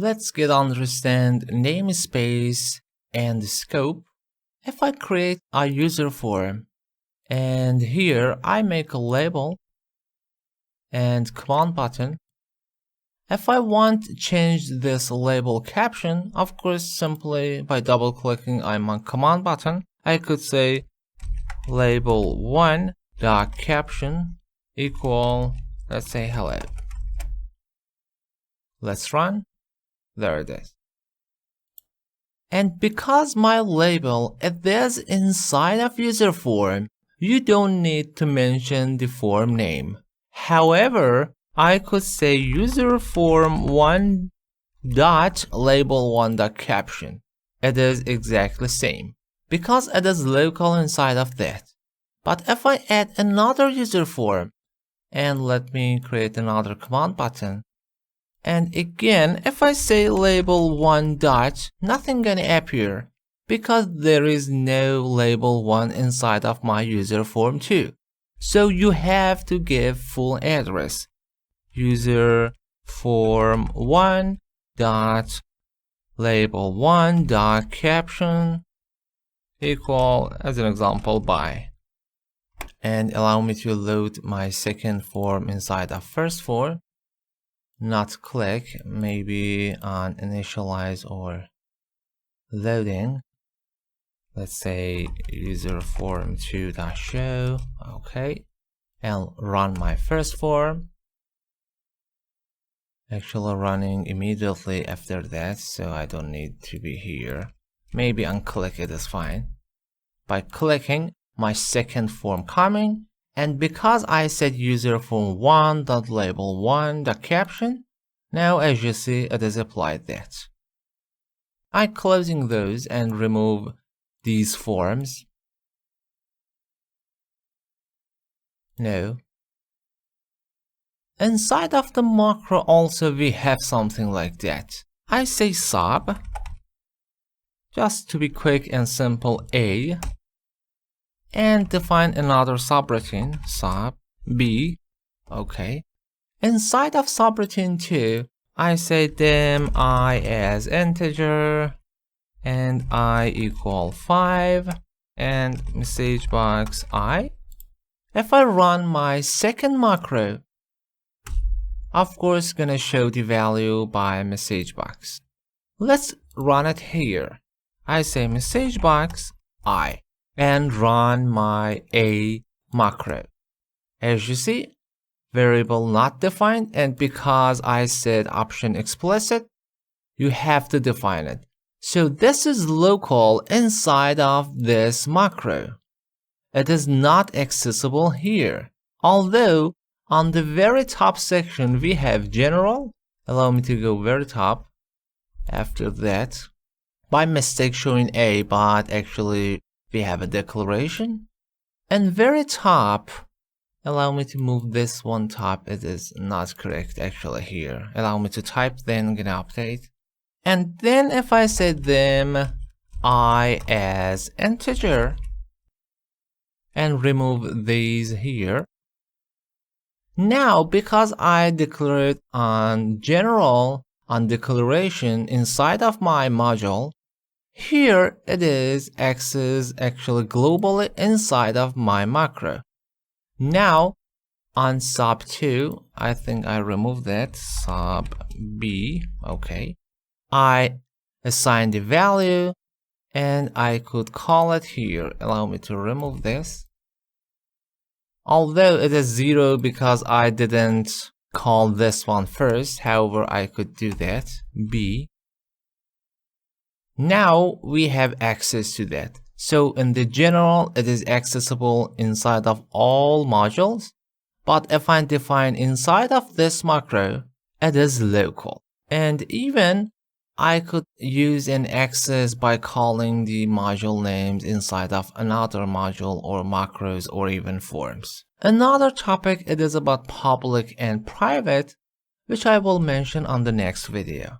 Let's get understand namespace and scope. If I create a user form and here I make a label and command button. If I want to change this label caption, of course, simply by double clicking on command button, I could say label1.caption equal, let's say hello. Let's run. There it is. And because my label is inside of user form, you don't need to mention the form name. However, I could say user form 1 dot label 1 dot caption. It is exactly same because it is local inside of that. But if I add another user form and let me create another command button, and again if I say label 1 dot, nothing gonna appear because there is no label 1 inside of my user form 2. So you have to give full address. User form 1 dot label 1 dot caption equal, as an example, by, and allow me to load my second form inside of first form. Not click, maybe on initialize or loading. Let's say user form 2.show. Okay, and run my first form. Actually running immediately after that, so I don't need to be here. Maybe unclick it is fine. By clicking, my second form coming, and because I said user form 1.label1.caption, now as you see it is applied that. I closing those and remove these forms. No. Inside of the macro also we have something like that. I say sub, just to be quick and simple, A, and define another subroutine, sub B. Okay. Inside of subroutine 2, I say dim I as integer and I equal 5 and message box I. If I run my second macro, of course gonna show the value by message box. Let's run it here. I say message box I and run my A macro. As you see, variable not defined, and because I said option explicit, you have to define it. So this is local inside of this macro. It is not accessible here. Although on the very top section we have general. Allow me to go very top. After that, by mistake showing A, but actually we have a declaration. And very top, allow me to move this one top. It is not correct actually here. Allow me to type, then gonna update. And then if I say them I as integer and remove these here. Now because I declared on general on declaration inside of my module, here it is access actually globally inside of my macro. Now on sub 2, I think I removed that, sub B, okay. I assign the value and I could call it here. Allow me to remove this. Although it is 0 because I didn't call this one first, however I could do that, B. Now we have access to that. So in the general, it is accessible inside of all modules, but if I define inside of this macro, it is local. And even I could use an access by calling the module names inside of another module or macros or even forms. Another topic it is about public and private, which I will mention on the next video.